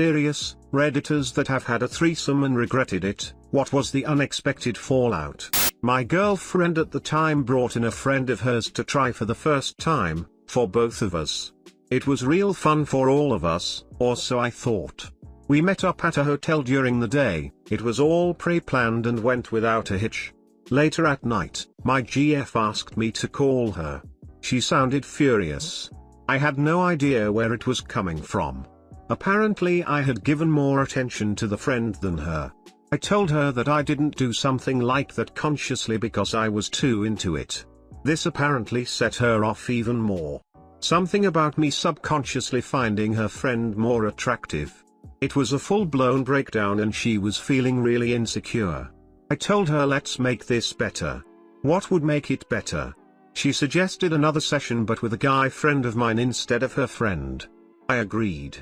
serious, Redditors that have had a threesome and regretted it. What was the unexpected fallout? My girlfriend at the time brought in a friend of hers to try for the first time, for both of us. It was real fun for all of us, or so I thought. We met up at a hotel during the day. It was all pre-planned and went without a hitch. Later at night, my GF asked me to call her. She sounded furious. I had no idea where it was coming from. Apparently I had given more attention to the friend than her. I told her that I didn't do something like that consciously because I was too into it. This apparently set her off even more. Something about me subconsciously finding her friend more attractive. It was a full-blown breakdown and she was feeling really insecure. I told her, let's make this better. What would make it better? She suggested another session but with a guy friend of mine instead of her friend. I agreed.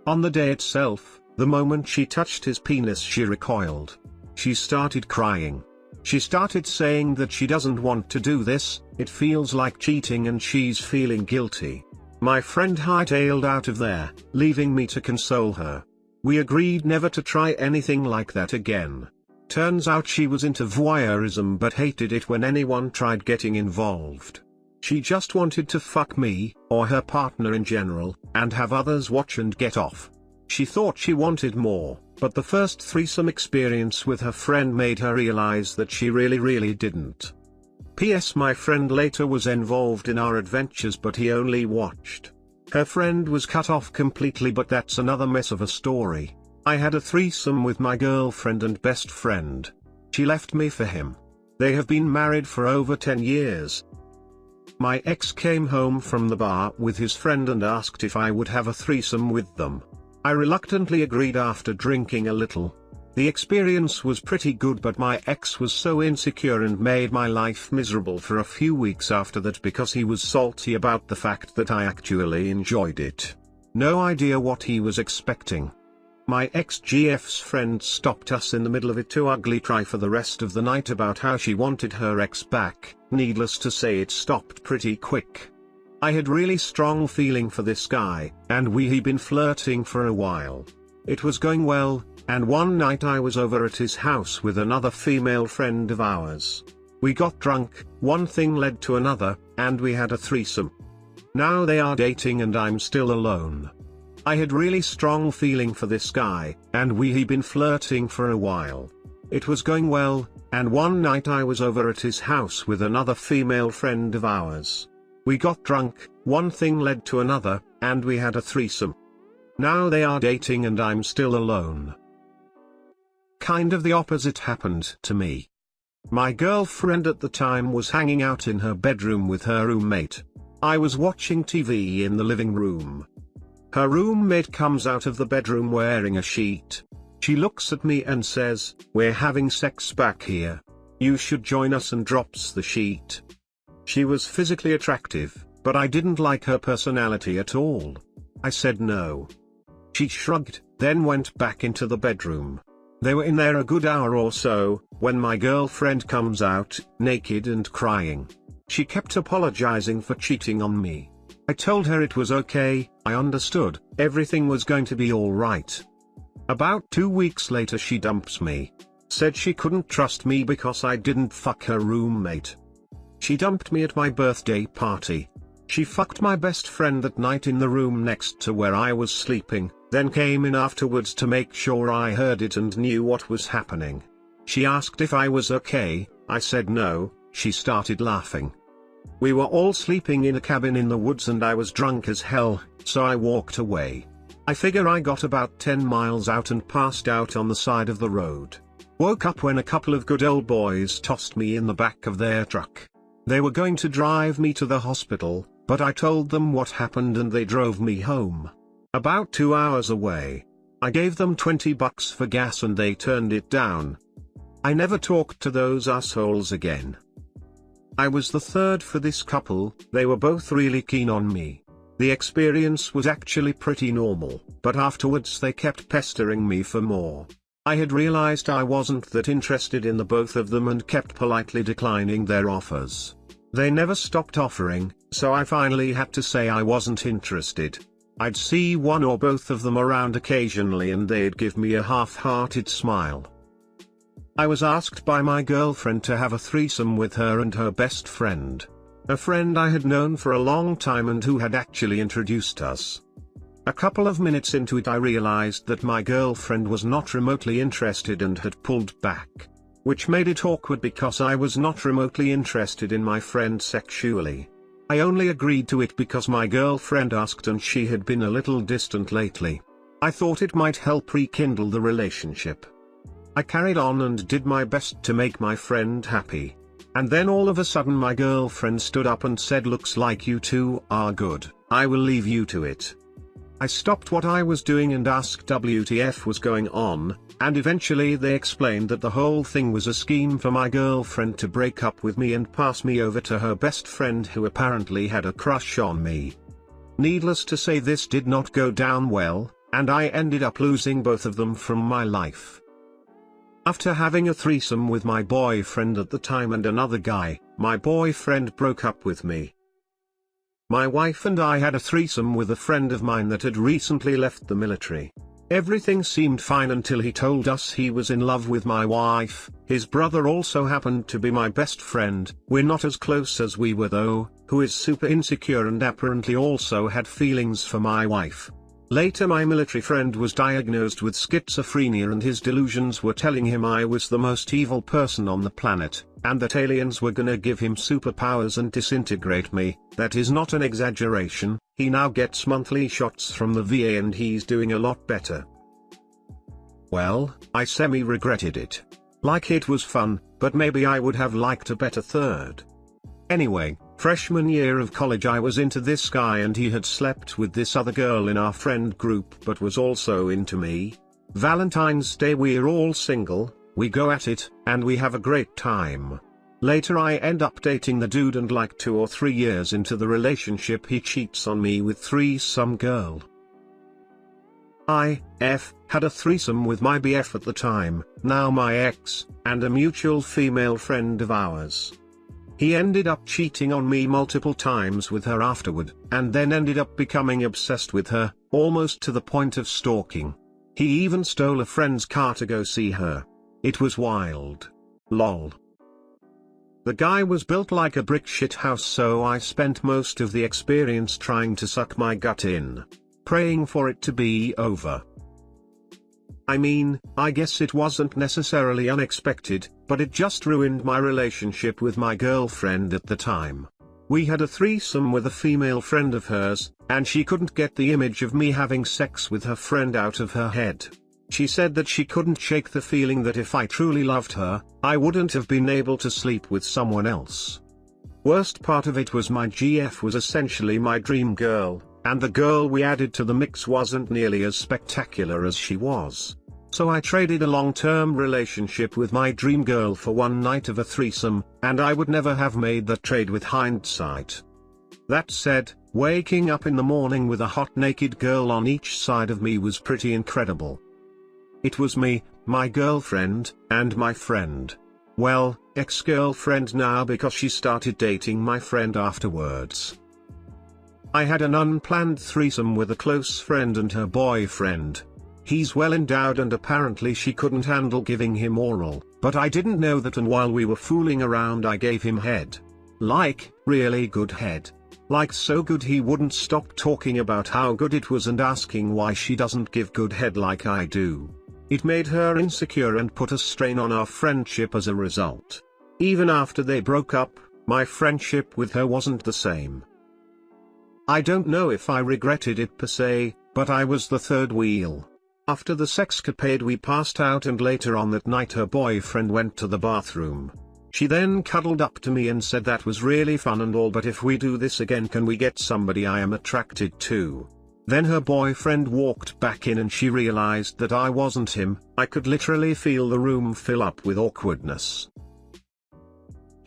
On the day itself, the moment she touched his penis she recoiled. She started crying. She started saying that she doesn't want to do this, it feels like cheating and she's feeling guilty. My friend hightailed out of there, leaving me to console her. We agreed never to try anything like that again. Turns out she was into voyeurism but hated it when anyone tried getting involved. She just wanted to fuck me, or her partner in general, and have others watch and get off. She thought she wanted more, but the first threesome experience with her friend made her realize that she really didn't. P.S. My friend later was involved in our adventures but he only watched. Her friend was cut off completely but that's another mess of a story. I had a threesome with my girlfriend and best friend. She left me for him. They have been married for over 10 years. My ex came home from the bar with his friend and asked if I would have a threesome with them. I reluctantly agreed after drinking a little. The experience was pretty good but my ex was so insecure and made my life miserable for a few weeks after that because he was salty about the fact that I actually enjoyed it. No idea what he was expecting. My ex-GF's friend stopped us in the middle of it to ugly cry for the rest of the night about how she wanted her ex back. Needless to say it stopped pretty quick. I had really strong feeling for this guy, and we had been flirting for a while. It was going well, and one night I was over at his house with another female friend of ours. We got drunk, one thing led to another, and we had a threesome. Now they are dating and I'm still alone. I had really strong feeling for this guy, and we had been flirting for a while. It was going well, and one night I was over at his house with another female friend of ours. We got drunk, one thing led to another, and we had a threesome. Now they are dating and I'm still alone. Kind of the opposite happened to me. My girlfriend at the time was hanging out in her bedroom with her roommate. I was watching TV in the living room. Her roommate comes out of the bedroom wearing a sheet. She looks at me and says, "We're having sex back here. You should join us," and drops the sheet. She was physically attractive, but I didn't like her personality at all. I said no. She shrugged, then went back into the bedroom. They were in there a good hour or so, when my girlfriend comes out, naked and crying. She kept apologizing for cheating on me. I told her it was okay, I understood, everything was going to be alright. About 2 weeks later she dumps me. Said she couldn't trust me because I didn't fuck her roommate. She dumped me at my birthday party. She fucked my best friend that night in the room next to where I was sleeping, then came in afterwards to make sure I heard it and knew what was happening. She asked if I was okay, I said no. She started laughing. We were all sleeping in a cabin in the woods and I was drunk as hell, so I walked away. I figure I got about 10 miles out and passed out on the side of the road. Woke up when a couple of good old boys tossed me in the back of their truck. They were going to drive me to the hospital, but I told them what happened and they drove me home. About 2 hours away. I gave them $20 for gas and they turned it down. I never talked to those assholes again. I was the third for this couple, they were both really keen on me. The experience was actually pretty normal, but afterwards they kept pestering me for more. I had realized I wasn't that interested in the both of them and kept politely declining their offers. They never stopped offering, so I finally had to say I wasn't interested. I'd see one or both of them around occasionally and they'd give me a half-hearted smile. I was asked by my girlfriend to have a threesome with her and her best friend. A friend I had known for a long time and who had actually introduced us. A couple of minutes into it I realized that my girlfriend was not remotely interested and had pulled back. Which made it awkward because I was not remotely interested in my friend sexually. I only agreed to it because my girlfriend asked and she had been a little distant lately. I thought it might help rekindle the relationship. I carried on and did my best to make my friend happy. And then all of a sudden my girlfriend stood up and said, "Looks like you two are good, I will leave you to it." I stopped what I was doing and asked WTF was going on, and eventually they explained that the whole thing was a scheme for my girlfriend to break up with me and pass me over to her best friend who apparently had a crush on me. Needless to say, this did not go down well, and I ended up losing both of them from my life. After having a threesome with my boyfriend at the time and another guy, my boyfriend broke up with me. My wife and I had a threesome with a friend of mine that had recently left the military. Everything seemed fine until he told us he was in love with my wife. His brother also happened to be my best friend, we're not as close as we were though, who is super insecure and apparently also had feelings for my wife. Later my military friend was diagnosed with schizophrenia and his delusions were telling him I was the most evil person on the planet, and that aliens were gonna give him superpowers and disintegrate me. That is not an exaggeration. He now gets monthly shots from the VA and he's doing a lot better. Well, I semi-regretted it. Like it was fun, but maybe I would have liked a better third. Anyway, freshman year of college I was into this guy and he had slept with this other girl in our friend group but was also into me. Valentine's Day we're all single, we go at it, and we have a great time. Later I end up dating the dude and like 2 or 3 years into the relationship he cheats on me with some girl. I had a threesome with my BF at the time, now my ex, and a mutual female friend of ours. He ended up cheating on me multiple times with her afterward, and then ended up becoming obsessed with her, almost to the point of stalking. He even stole a friend's car to go see her. It was wild. Lol. The guy was built like a brick shit house, so I spent most of the experience trying to suck my gut in, praying for it to be over. I mean, I guess it wasn't necessarily unexpected, but it just ruined my relationship with my girlfriend at the time. We had a threesome with a female friend of hers, and she couldn't get the image of me having sex with her friend out of her head. She said that she couldn't shake the feeling that if I truly loved her, I wouldn't have been able to sleep with someone else. Worst part of it was my GF was essentially my dream girl, and the girl we added to the mix wasn't nearly as spectacular as she was. So I traded a long-term relationship with my dream girl for one night of a threesome, and I would never have made that trade with hindsight. That said, waking up in the morning with a hot naked girl on each side of me was pretty incredible. It was me, my girlfriend, and my friend. Well, ex-girlfriend now because she started dating my friend afterwards. I had an unplanned threesome with a close friend and her boyfriend. He's well endowed and apparently she couldn't handle giving him oral, but I didn't know that, and while we were fooling around I gave him head. Like, really good head. Like so good he wouldn't stop talking about how good it was and asking why she doesn't give good head like I do. It made her insecure and put a strain on our friendship as a result. Even after they broke up, my friendship with her wasn't the same. I don't know if I regretted it per se, but I was the third wheel. After the sexcapade we passed out and later on that night her boyfriend went to the bathroom. She then cuddled up to me and said that was really fun and all, but if we do this again can we get somebody I am attracted to? Then her boyfriend walked back in and she realized that I wasn't him. I could literally feel the room fill up with awkwardness.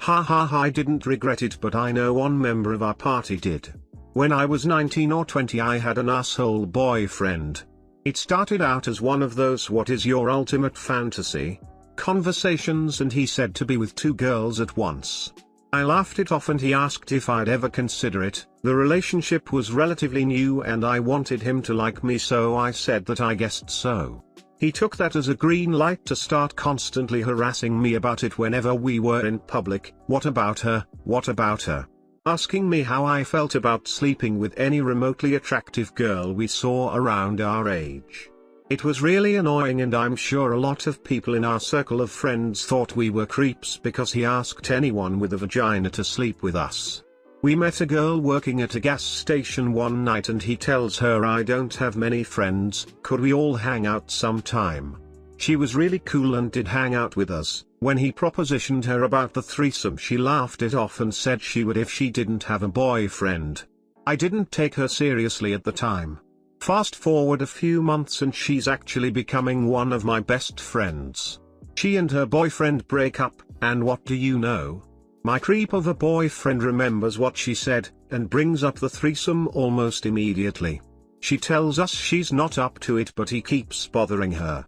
I didn't regret it, but I know one member of our party did. When I was 19 or 20 I had an asshole boyfriend. It started out as one of those "what is your ultimate fantasy?" conversations, and he said to be with 2 girls at once. I laughed it off and he asked if I'd ever consider it, The relationship was relatively new and I wanted him to like me, so I said that I guessed so. He took that as a green light to start constantly harassing me about it whenever we were in public. What about her? What about her? Asking me how I felt about sleeping with any remotely attractive girl we saw around our age. It was really annoying, and I'm sure a lot of people in our circle of friends thought we were creeps because he asked anyone with a vagina to sleep with us. We met a girl working at a gas station one night and he tells her, "I don't have many friends, could we all hang out sometime?" She was really cool and did hang out with us. When he propositioned her about the threesome, she laughed it off and said she would if she didn't have a boyfriend. I didn't take her seriously at the time. Fast forward a few months and she's actually becoming one of my best friends. She and her boyfriend break up, and what do you know? My creep of a boyfriend remembers what she said, and brings up the threesome almost immediately. She tells us she's not up to it, but he keeps bothering her.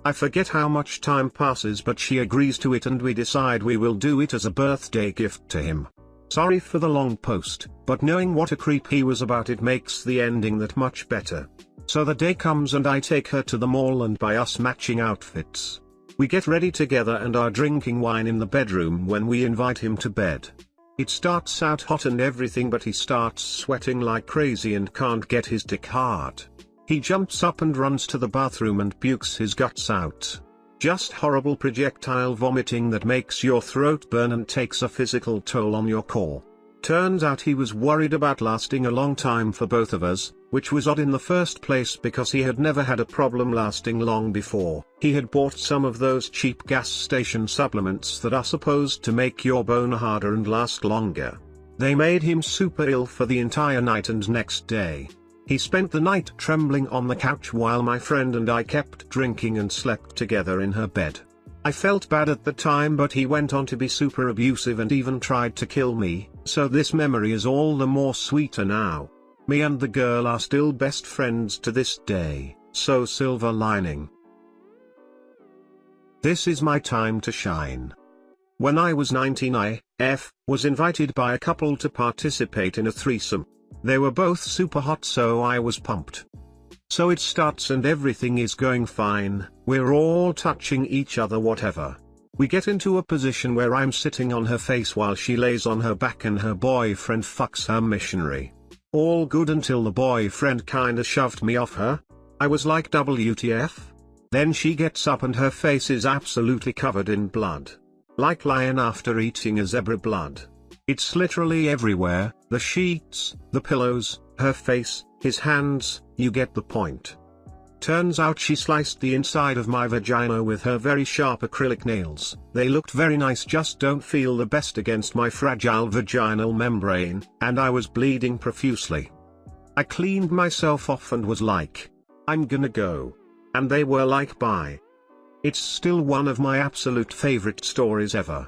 I forget how much time passes, but she agrees to it and we decide we will do it as a birthday gift to him. Sorry for the long post, but knowing what a creep he was about it makes the ending that much better. So the day comes and I take her to the mall and buy us matching outfits. We get ready together and are drinking wine in the bedroom when we invite him to bed. It starts out hot and everything, but he starts sweating like crazy and can't get his dick hard. He jumps up and runs to the bathroom and pukes his guts out. Just horrible projectile vomiting that makes your throat burn and takes a physical toll on your core. Turns out he was worried about lasting a long time for both of us, which was odd in the first place because he had never had a problem lasting long before. He had bought some of those cheap gas station supplements that are supposed to make your bone harder and last longer. They made him super ill for the entire night, and next day, he spent the night trembling on the couch while my friend and I kept drinking and slept together in her bed. I felt bad at the time, but he went on to be super abusive and even tried to kill me, so this memory is all the more sweeter now. Me and the girl are still best friends to this day, so silver lining. This is my time to shine. When I was 19, I was invited by a couple to participate in a threesome. They were both super hot, so I was pumped. So it starts and everything is going fine, we're all touching each other, whatever. We get into a position where I'm sitting on her face while she lays on her back and her boyfriend fucks her missionary. All good until the boyfriend kinda shoved me off her. I was like, WTF? Then she gets up and her face is absolutely covered in blood. Like lion after eating a zebra blood. It's literally everywhere, the sheets, the pillows, her face, his hands, you get the point. Turns out she sliced the inside of my vagina with her very sharp acrylic nails. They looked very nice, just don't feel the best against my fragile vaginal membrane, and I was bleeding profusely. I cleaned myself off and was like, I'm gonna go. And they were like, bye. It's still one of my absolute favorite stories ever.